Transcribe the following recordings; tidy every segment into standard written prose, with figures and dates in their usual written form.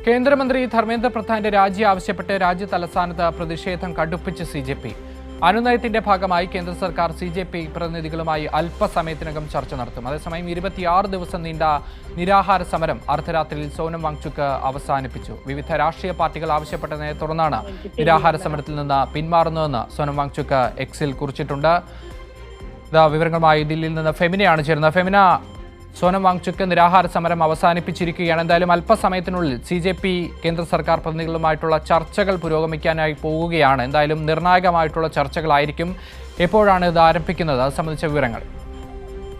കേന്ദ്രമന്ത്രി ധർമ്മേന്ദ്ര പ്രധാന്റെ രാജി ആവശ്യപ്പെട്ട് രാജ്യ തലസ്ഥാനത്ത് പ്രതിഷേധം കടുപ്പിച്ച് സിജെപി. അനുനയത്തിന്റെ ഭാഗമായി കേന്ദ്ര സർക്കാർ സിജെപി പ്രതിനിധികളുമായി അല്പസമയത്തിനകം ചർച്ച നടത്തും. അതേസമയം 26 ദിവസം നീണ്ട നിരാഹാര സമരം അർദ്ധരാത്രിയിൽ സോനം വാങ്ചുക് അവസാനിപ്പിച്ചു. വിവിധ രാഷ്ട്രീയ പാർട്ടികൾ ആവശ്യപ്പെട്ടതിനെ തുടർന്നാണ് നിരാഹാര സമരത്തിൽ നിന്ന് പിന്മാറുന്നതെന്ന് സോനം വാങ്ചുക് എക്സിൽ കുറിച്ചിട്ടുണ്ട്. വിവരങ്ങളുമായി ദില്ലിയിൽ നിന്ന് ഫെമിനയാണ് ചേരുന്നത്. ഫെമിന, സോനം വാങ്ചുക് നിരാഹാര സമരം അവസാനിപ്പിച്ചിരിക്കുകയാണ്. എന്തായാലും അല്പസമയത്തിനുള്ളിൽ സിജെപി കേന്ദ്ര സർക്കാർ പ്രതിനിധികളുമായിട്ടുള്ള ചർച്ചകൾ പുരോഗമിക്കാനായി പോവുകയാണ്. എന്തായാലും നിർണായകമായിട്ടുള്ള ചർച്ചകളായിരിക്കും. എപ്പോഴാണ് ഇത് ആരംഭിക്കുന്നത്? അത് സംബന്ധിച്ച വിവരങ്ങൾ.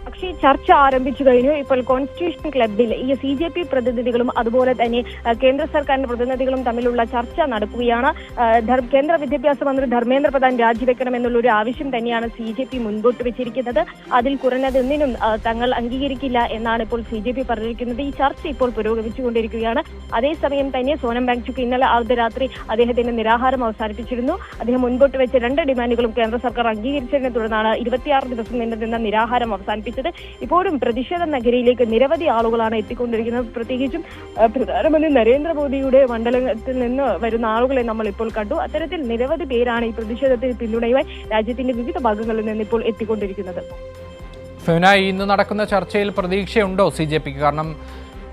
പക്ഷേ ചർച്ച ആരംഭിച്ചു കഴിഞ്ഞു. ഇപ്പോൾ കോൺസ്റ്റിറ്റ്യൂഷൻ ക്ലബിൽ ഈ സിജെപി പ്രതിനിധികളും അതുപോലെ തന്നെ കേന്ദ്ര സർക്കാരിന്റെ പ്രതിനിധികളും തമ്മിലുള്ള ചർച്ച നടക്കുകയാണ്. കേന്ദ്ര വിദ്യാഭ്യാസ മന്ത്രി ധർമ്മേന്ദ്ര പ്രധാൻ രാജിവെക്കണം എന്നുള്ള ഒരു ആവശ്യം തന്നെയാണ് സിജെപി മുൻപോട്ട് വെച്ചിരിക്കുന്നത്. അതിൽ കുറഞ്ഞതൊന്നിനും തങ്ങൾ അംഗീകരിക്കില്ല എന്നാണ് ഇപ്പോൾ സിജെപി പറഞ്ഞിരിക്കുന്നത്. ഈ ചർച്ച ഇപ്പോൾ പുരോഗമിച്ചുകൊണ്ടിരിക്കുകയാണ്. അതേസമയം തന്നെ സോനം വാങ്ചുക് ഇന്നലെ അർദ്ധരാത്രി അദ്ദേഹത്തിന്റെ നിരാഹാരം അവസാനിപ്പിച്ചിരുന്നു. അദ്ദേഹം മുൻപോട്ട് വെച്ച 2 ഡിമാൻഡുകളും കേന്ദ്ര സർക്കാർ അംഗീകരിച്ചതിനെ തുടർന്നാണ് 26 ദിവസം നീണ്ടുനിന്ന നിരാഹാരം അവസാനിപ്പിച്ചത്. ഇപ്പോഴും പ്രതിഷേധ നഗരിയിലേക്ക് നിരവധി ആളുകളാണ് എത്തിക്കൊണ്ടിരിക്കുന്നത്. പ്രത്യേകിച്ചും പ്രധാനമന്ത്രി നരേന്ദ്രമോദിയുടെ മണ്ഡലത്തിൽ നിന്ന് വരുന്ന ആളുകളെ നമ്മൾ ഇപ്പോൾ കണ്ടു. അത്തരത്തിൽ നിരവധി പേരാണ് ഈ പ്രതിഷേധത്തിന് പിന്തുണയുമായി രാജ്യത്തിന്റെ വിവിധ ഭാഗങ്ങളിൽ നിന്ന് ഇപ്പോൾ എത്തിക്കൊണ്ടിരിക്കുന്നത്. ഇന്ന് നടക്കുന്ന ചർച്ചയിൽ പ്രതീക്ഷയുണ്ടോ സിജെപിക്ക്? കാരണം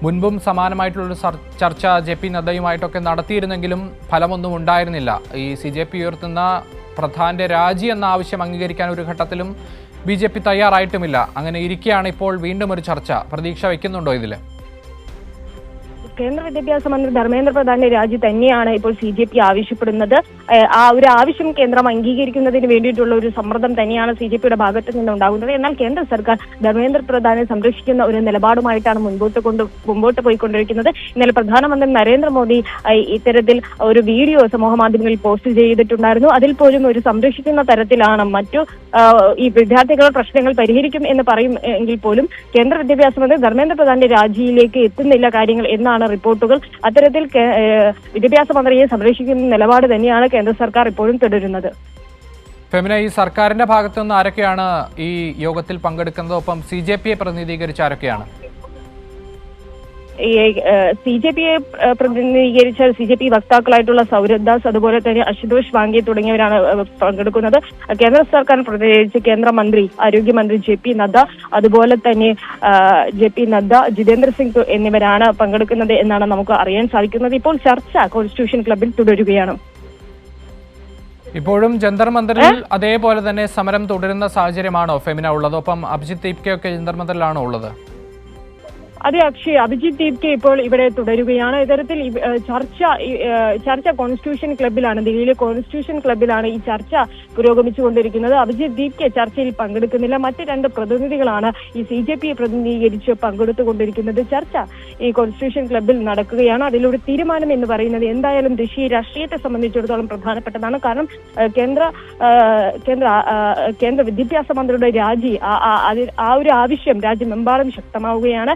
മുൻപും സമാനമായിട്ടുള്ളൊരു ചർച്ച JP നദ്ദയുമായിട്ടൊക്കെ നടത്തിയിരുന്നെങ്കിലും ഫലമൊന്നും ഉണ്ടായിരുന്നില്ല. ഈ സിജെപി ഉയർത്തുന്ന പ്രധാന്റെ രാജി എന്ന ആവശ്യം അംഗീകരിക്കാൻ ഒരു ഘട്ടത്തിലും BJP തയ്യാറായിട്ടുമില്ല. അങ്ങനെ ഇരിക്കെയാണ് ഇപ്പോൾ വീണ്ടും ഒരു ചർച്ച. പ്രതീക്ഷ വയ്ക്കുന്നുണ്ടോ ഇതിൽ? കേന്ദ്ര വിദ്യാഭ്യാസ മന്ത്രി ധർമ്മേന്ദ്ര പ്രധാന്റെ രാജി തന്നെയാണ് ഇപ്പോൾ സിജെപി ആവശ്യപ്പെടുന്നത്. ആ ഒരു ആവശ്യം കേന്ദ്രം അംഗീകരിക്കുന്നതിന് വേണ്ടിയിട്ടുള്ള ഒരു സമ്മർദ്ദം തന്നെയാണ് സിജെപിയുടെ ഭാഗത്ത് നിന്നുണ്ടാകുന്നത്. എന്നാൽ കേന്ദ്ര സർക്കാർ ധർമ്മേന്ദ്ര പ്രധാനെ സംരക്ഷിക്കുന്ന ഒരു നിലപാടുമായിട്ടാണ് മുമ്പോട്ട് പോയിക്കൊണ്ടിരിക്കുന്നത്. ഇന്നലെ പ്രധാനമന്ത്രി നരേന്ദ്രമോദി ഇത്തരത്തിൽ ഒരു വീഡിയോ സമൂഹ മാധ്യമങ്ങളിൽ പോസ്റ്റ് ചെയ്തിട്ടുണ്ടായിരുന്നു. അതിൽ പോലും ഒരു സംരക്ഷിക്കുന്ന തരത്തിലാണ് മറ്റു ഈ വിദ്യാർത്ഥികളുടെ പ്രശ്നങ്ങൾ പരിഹരിക്കും എന്ന് പറയും എങ്കിൽ പോലും കേന്ദ്ര വിദ്യാഭ്യാസ മന്ത്രി ധർമ്മേന്ദ്ര പ്രധാന്റെ രാജിയിലേക്ക് എത്തുന്നില്ല കാര്യങ്ങൾ എന്നാണ് റിപ്പോർട്ടുകൾ. അത്തരത്തിൽ വിദ്യാഭ്യാസ മന്ത്രിയെ സംരക്ഷിക്കുന്ന നിലപാട് തന്നെയാണ് കേന്ദ്ര സർക്കാർ ഇപ്പോഴും തുടരുന്നത്. ഫെമിന, ഈ സർക്കാരിന്റെ ഭാഗത്തു നിന്ന് ആരൊക്കെയാണ് ഈ യോഗത്തിൽ പങ്കെടുക്കുന്നത്? ഒപ്പം സിജെപിയെ പ്രതിനിധീകരിച്ച് ആരൊക്കെയാണ്? സിജെപിയെ പ്രതിനിധീകരിച്ച സിജെപി വക്താക്കളായിട്ടുള്ള സൗരഭ് ദാസ്, അതുപോലെ തന്നെ അശുതോഷ് വാങ്കെ തുടങ്ങിയവരാണ് പങ്കെടുക്കുന്നത്. കേന്ദ്ര സർക്കാർ പ്രതിനിധീകരിച്ച് കേന്ദ്രമന്ത്രി ആരോഗ്യമന്ത്രി JP നദ്ദ, അതുപോലെ തന്നെ JP നദ്ദ, ജിതേന്ദ്ര സിംഗ് എന്നിവരാണ് പങ്കെടുക്കുന്നത് എന്നാണ് നമുക്ക് അറിയാൻ സാധിക്കുന്നത്. ഇപ്പോൾ ചർച്ച കോൺസ്റ്റിറ്റ്യൂഷൻ ക്ലബിൽ തുടരുകയാണ്. ഇപ്പോഴും ജന്തർ മന്ദിറിൽ അതേപോലെ തന്നെ സമരം തുടരുന്ന സാഹചര്യമാണോ ഫെമിന ഉള്ളത്? ഒപ്പം അഭിജിത്ത് ദീപ്കയൊക്കെ ജന്തർ മന്ദിറിലാണോ ഉള്ളത്? അതെ അക്ഷയ്, അഭിജിത്ത് ദീപ്കെ ഇപ്പോൾ ഇവിടെ തുടരുകയാണ്. ഇത്തരത്തിൽ ചർച്ച കോൺസ്റ്റിറ്റ്യൂഷൻ ക്ലബിലാണ്, ദില്ലിയിലെ കോൺസ്റ്റിറ്റ്യൂഷൻ ക്ലബിലാണ് ഈ ചർച്ച പുരോഗമിച്ചുകൊണ്ടിരിക്കുന്നത്. അഭിജിത്ത് ദീപ്കെ ചർച്ചയിൽ പങ്കെടുക്കുന്നില്ല. മറ്റ് 2 പ്രതിനിധികളാണ് ഈ സിജെപിയെ പ്രതിനിധീകരിച്ച് പങ്കെടുത്തുകൊണ്ടിരിക്കുന്നത്. ചർച്ച ഈ കോൺസ്റ്റിറ്റ്യൂഷൻ ക്ലബിൽ നടക്കുകയാണ്. അതിലൊരു തീരുമാനം എന്ന് പറയുന്നത് എന്തായാലും ദേശീയ രാഷ്ട്രീയത്തെ സംബന്ധിച്ചിടത്തോളം പ്രധാനപ്പെട്ടതാണ്. കാരണം കേന്ദ്ര വിദ്യാഭ്യാസ മന്ത്രിയുടെ രാജി ആ ഒരു ആവശ്യം രാജ്യമെമ്പാടും ശക്തമാവുകയാണ്.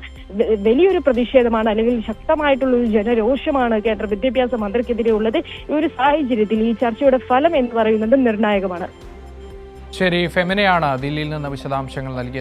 വലിയൊരു പ്രതിഷേധമാണ്, അല്ലെങ്കിൽ ശക്തമായിട്ടുള്ള ഒരു ജനരോഷമാണ് കേന്ദ്ര വിദ്യാഭ്യാസ മന്ത്രിക്കെതിരെ ഉള്ളത്. ഈ ഒരു സാഹചര്യത്തിൽ ഈ ചർച്ചയുടെ ഫലം എന്ന് പറയുന്നത് നിർണായകമാണ്. ശരി, ഫെമിനയാണ് ദില്ലിയിൽ നിന്ന് വിശദാംശങ്ങൾ നൽകിയത്.